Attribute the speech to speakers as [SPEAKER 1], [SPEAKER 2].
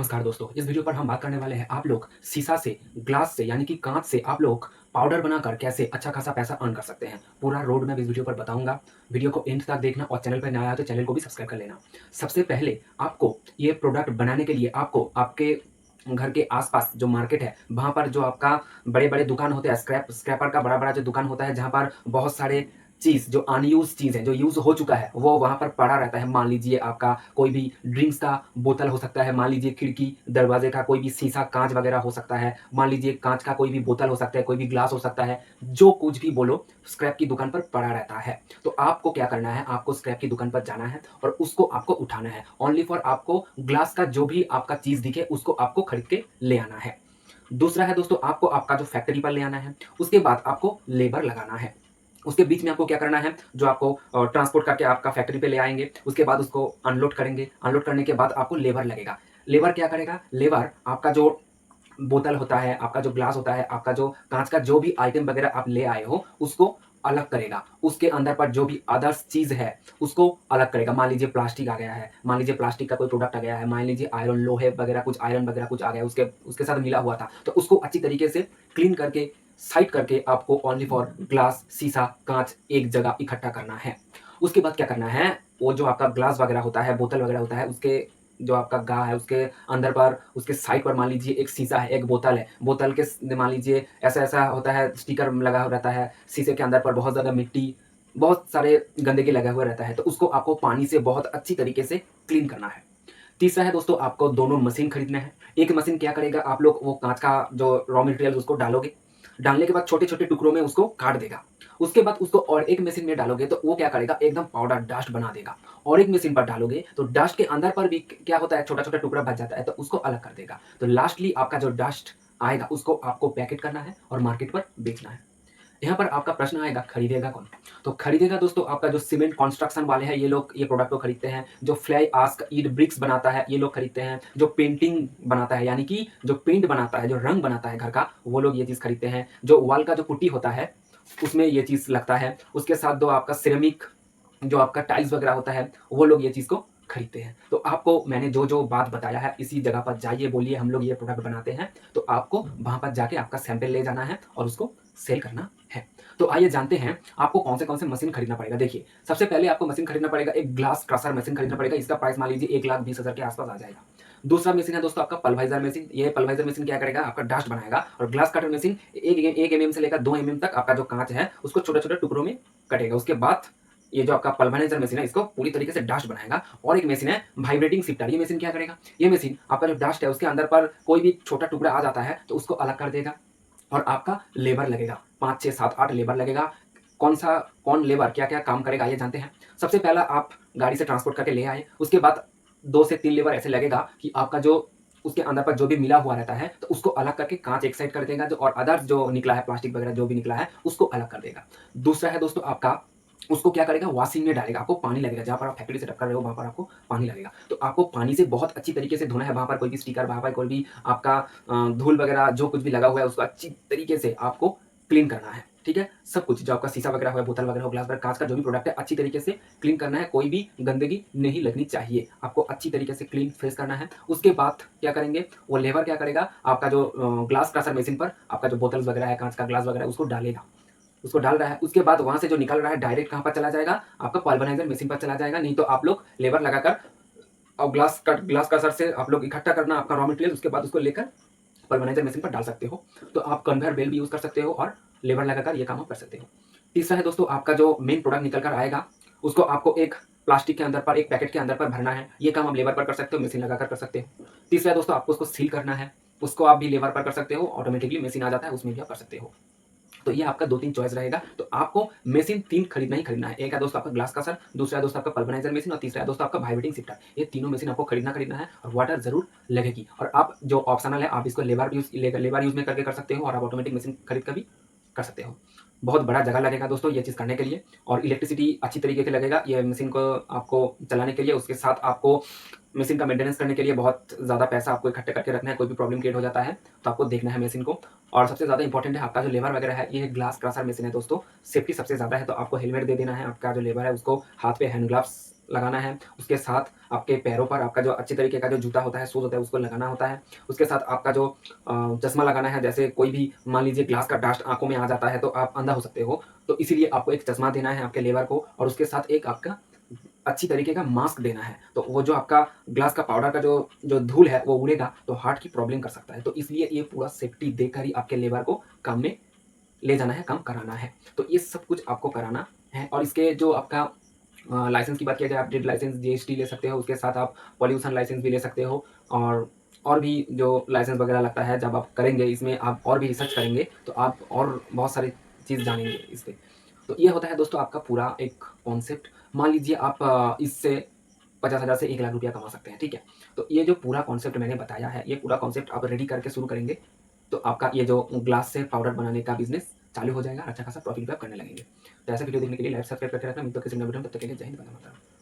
[SPEAKER 1] नमस्कार दोस्तों, इस वीडियो पर हम बात करने वाले हैं आप लोग शीशा से, ग्लास से यानी कि कांच से आप लोग पाउडर बनाकर कैसे अच्छा खासा पैसा अर्न कर सकते हैं। पूरा रोड मैप इस वीडियो पर बताऊंगा। वीडियो को एंड तक देखना और चैनल पर नया आया तो चैनल को भी सब्सक्राइब कर लेना। सबसे पहले आपको ये प्रोडक्ट बनाने के लिए आपको आपके घर के आसपास जो मार्केट है वहाँ पर जो आपका बड़े-बड़े दुकान होते हैं, स्क्रैपर का बड़ा-बड़ा जो दुकान होता है जहाँ पर बहुत सारे चीज़ जो अनयूज़ चीज़ है, जो यूज़ हो चुका है, वो वहाँ पर पड़ा रहता है। मान लीजिए आपका कोई भी ड्रिंक्स का बोतल हो सकता है, मान लीजिए खिड़की, दरवाज़े का कोई भी शीशा, काँच वगैरह हो सकता है, मान लीजिए काँच का कोई भी बोतल हो सकता है, कोई भी ग्लास हो सकता है, जो कुछ भी बोलो स्क्रैप की दुकान पर पड़ा रहता है। तो आपको क्या करना है, आपको स्क्रैप की दुकान पर जाना है और उसको आपको उठाना है। ओनली फॉर आपको ग्लास का जो भी आपका चीज़ दिखे उसको आपको खरीद के ले आना है। दूसरा है दोस्तों आपको आपका जो फैक्ट्री पर ले आना है, उसके बाद आपको लेबर लगाना है। उसके बीच में आपको क्या करना है, जो आपको ट्रांसपोर्ट करके आपका फैक्ट्री पे ले आएँगे, उसके बाद उसको अनलोड करेंगे, अनलोड करने के बाद आपको लेबर लगेगा। लेबर क्या करेगा? लेबर आपका जो बोतल होता है, आपका जो ग्लास होता है, आपका जो काँच का जो भी आइटम वगैरह आप ले आए हो, उसको अलग करेगा। उसके अंदर पर जो भी अदर्स चीज़ है, उसको अलग करेगा। मान लीजिए प्लास्टिक आ गया है, मान लीजिए प्लास्टिक का कोई प्रोडक्ट आ गया है, मान लीजिए आयरन लोहे वगैरह कुछ आयरन वगैरह कुछ आ गया है, उसके उसके साथ मिला हुआ था, तो उसको अच्छी तरीके से क्लीन करके, साइड करके आपको ओनली फॉर ग्लास, शीशा, काँच एक जगह इकट्ठा करना है। उसके बाद क्या करना है, वो जो आपका ग्लास वगैरह होता है, बोतल वगैरह होता है, उसके जो आपका गा है, उसके अंदर पर, उसके साइड पर मान लीजिए एक शीशा है, एक बोतल है। बोतल के मान लीजिए ऐसा-ऐसा होता है, स्टिकर लगा हुआ रहता है, शीशे के अंदर पर बहुत ज़्यादा मिट्टी, बहुत सारे गंदगी लगा हुआ रहता है, तो उसको आपको पानी से बहुत अच्छी तरीके से क्लीन करना है। तीसरा है दोस्तों आपको दोनों मशीन खरीदना है। एक मशीन क्या करेगा, आप लोग वो काँच का जो रॉ मटेरियल उसको डालोगे, डालने के बाद छोटे-छोटे टुकड़ों में उसको काट देगा। उसके बाद उसको और एक मशीन में डालोगे तो वो क्या करेगा, एकदम पाउडर डस्ट बना देगा। और एक मशीन पर डालोगे तो डस्ट के अंदर पर भी क्या होता है, छोटा-छोटा टुकड़ा बच जाता है तो उसको अलग कर देगा। तो लास्टली आपका जो डस्ट आएगा उसको आपको पैकेट करना है और मार्केट पर बेचना है। यहाँ पर आपका प्रश्न आएगा खरीदेगा कौन? तो खरीदेगा दोस्तों आपका जो सीमेंट कंस्ट्रक्शन वाले हैं, ये लोग ये प्रोडक्ट को खरीदते हैं। जो फ्लाई आस्क ईंट ब्रिक्स बनाता है, ये लोग खरीदते हैं। जो पेंटिंग बनाता है यानी कि जो पेंट बनाता है, जो रंग बनाता है घर का, वो लोग ये चीज़ खरीदते हैं। जो वॉल का जो पुट्टी होता है, उसमें ये चीज़ लगता है। उसके साथ दो आपका सिरेमिक जो आपका टाइल्स वगैरह होता है, वो लोग ये चीज़ को खरीदते हैं। तो आपको मैंने जो-जो बात बताया है, इसी जगह पर जाइए, बोलिए हम लोग ये प्रोडक्ट बनाते हैं, तो आपको वहाँ पर जाके आपका सैंपल ले जाना है और उसको सेल करना है। तो आइए जानते हैं आपको कौन से मशीन खरीदना पड़ेगा। देखिए, सबसे पहले आपको मशीन खरीदना पड़ेगा, एक ग्लास क्रशर मशीन खरीदना पड़ेगा। इसका प्राइस मान लीजिए 1,20,000 के आस-पास आ जाएगा। दूसरा मशीन है दोस्तों आपका पल्वराइज़र मशीन। ये पल्वराइज़र मशीन क्या करेगा, आपका डस्ट बनाएगा। और ग्लास कटर मशीन 1 एमएम से लेकर 2 एमएम तक आपका जो काँच है, उसको छोटे-छोटे टुकड़ों में कटेगा। उसके बाद ये जो आपका पल्वराइज़र मशीन है, इसको पूरी तरीके से डस्ट बनाएगा। और एक मशीन है वाइब्रेटिंग शिफ्टर। ये मशीन क्या करेगा, ये मशीन आपका जो डस्ट है उसके अंदर पर कोई भी छोटा टुकड़ा आ जाता है तो उसको अलग कर देगा। और आपका लेबर लगेगा, 5, 6, 7, 8 लेबर लगेगा। कौन लेबर क्या-क्या काम करेगा आइए जानते हैं। सबसे पहला आप गाड़ी से ट्रांसपोर्ट करके ले आए, उसके बाद 2 से 3 लेबर ऐसे लगेगा कि आपका जो उसके अंदर पर जो भी मिला हुआ रहता है, तो उसको अलग करके काँच एक साइड कर देगा, जो और अदर्स जो निकला है प्लास्टिक वगैरह जो भी निकला है, उसको अलग कर देगा। दूसरा है दोस्तों आपका, उसको क्या करेगा, वॉशिंग में डालेगा, आपको पानी लगेगा, जहाँ पर आप फैक्ट्री सेटअप कर रहे हो वहाँ पर आपको पानी लगेगा। तो आपको पानी से बहुत अच्छी तरीके से धोना है, वहाँ पर कोई भी स्टिकर, वहाँ पर कोई भी आपका धूल वगैरह जो कुछ भी लगा हुआ है उसको अच्छी तरीके से आपको क्लीन करना है, ठीक है? सब कुछ जो आपका शीशा वगैरह हो, बोतल वगैरह हो, ग्लास वगैरह, काँच का जो भी प्रोडक्ट है अच्छी तरीके से क्लीन करना है, कोई भी गंदगी नहीं लगनी चाहिए। आपको अच्छी तरीके से क्लीन फ्रेश करना है। उसके बाद क्या करेंगे, वो लेबर क्या करेगा, आपका जो ग्लास क्रशर मशीन पर आपका जो बोतल्स वगैरह है, काँच का ग्लास वगैरह उसको डालेगा। उसको डाल रहा है, उसके बाद वहाँ से जो निकल रहा है डायरेक्ट कहाँ पर चला जाएगा, आपका पल्वराइज़र मशीन पर चला जाएगा। नहीं तो आप लोग लेबर लगाकर और ग्लास क्रशर से आप लोग इकट्ठा करना आपका रॉ मटेरियल, उसके बाद उसको लेकर पल्वराइज़र मशीन पर डाल सकते हो। तो आप कन्वेयर बेल्ट भी यूज़ कर सकते हो और लेबर लगाकर ये काम आप कर सकते हो। तीसरा है दोस्तों आपका जो मेन प्रोडक्ट निकल कर आएगा, उसको आपको एक प्लास्टिक के अंदर पर, एक पैकेट के अंदर पर भरना है। ये काम आप लेबर पर कर सकते हो, मशीन लगाकर कर सकते हो। तीसरा है दोस्तों आपको उसको सील करना है, उसको आप भी लेबर पर कर सकते हो, ऑटोमेटिकली मशीन आ जाता है, उसमें भी आप कर सकते हो। तो ये आपका 2-3 चॉइस रहेगा। तो आपको मशीन 3 खरीदना ही खरीदना है। एक है दोस्तों आपका ग्लास का सर, दूसरा है दोस्तों आपका पल्वराइज़र मशीन और तीसरा है दोस्तों आपका वाइब्रेटिंग शिफ्टर। ये तीनों मशीन आपको खरीदना है और वाटर ज़रूर लगेगी। और आप जो ऑप्शनल है, आप इसको लेबर यूज़ में करके कर सकते हो और आप ऑटोमेटिक मशीन खरीद कर भी कर सकते हो। बहुत बड़ा जगह लगेगा दोस्तों ये चीज़ करने के लिए और इलेक्ट्रिसिटी अच्छी तरीके से लगेगा ये मशीन को आपको चलाने के लिए। उसके साथ आपको मशीन का मेंटेनेंस करने के लिए बहुत ज़्यादा पैसा आपको इकट्ठे करके रखना है। कोई भी प्रॉब्लम क्रिएट हो जाता है तो आपको देखना है मशीन को। और सबसे ज़्यादा इंपॉर्टेंट है आपका जो लेबर वगैरह है, ये ग्लास क्रशर मशीन है दोस्तों, सेफ्टी सबसे ज़्यादा है तो आपको हेलमेट दे देना है। आपका जो लेबर है उसको हाथ पे हैंड ग्लव्स लगाना है, उसके साथ आपके पैरों पर आपका जो अच्छे तरीके का जो जूता होता है, शूज़ होता है, उसको लगाना होता है। उसके साथ आपका जो चश्मा लगाना है, जैसे कोई भी मान लीजिए ग्लास का डस्ट आँखों में आ जाता है, तो आप अंधा हो सकते हो। तो इसीलिए आपको एक चश्मा देना है आपके लेबर को और उसके साथ एक आपका अच्छी तरीके का मास्क देना है। तो वो जो आपका ग्लास का पाउडर का जो जो धूल है, वो उड़ेगा, तो हार्ट की प्रॉब्लम कर सकता है। तो इसलिए ये पूरा सेफ्टी देकर ही आपके लेबर को काम में ले जाना है, काम कराना है। तो ये सब कुछ आपको कराना है और इसके जो आपका लाइसेंस की बात किया जाए, आप ट्रेड लाइसेंस, जीएसटी ले सकते हो, उसके साथ आप पॉल्यूशन लाइसेंस भी ले सकते हो और भी जो लाइसेंस वगैरह लगता है, जब आप करेंगे इसमें आप और भी रिसर्च करेंगे, तो आप और बहुत सारी चीज़ जानेंगे इस पे। तो ये होता है दोस्तों आपका पूरा एक कॉन्सेप्ट। मान लीजिए आप इससे 50,000 से 1 लाख रुपया कमा सकते हैं, ठीक है? तो ये जो पूरा कॉन्सेप्ट मैंने बताया है, ये पूरा कॉन्सेप्ट आप रेडी करके शुरू करेंगे, तो आपका ये जो ग्लास से पाउडर बनाने का बिज़नेस चालू हो जाएगा, अच्छा खासा प्रॉफिट भी आप करने लगेंगे। तो ऐसा वीडियो देखने के लिए लाइक, सब्सक्राइब करके रखना। मिलते हैं किसी नए वीडियो में, तब तक के लिए जय हिंद, वंदे मातरम।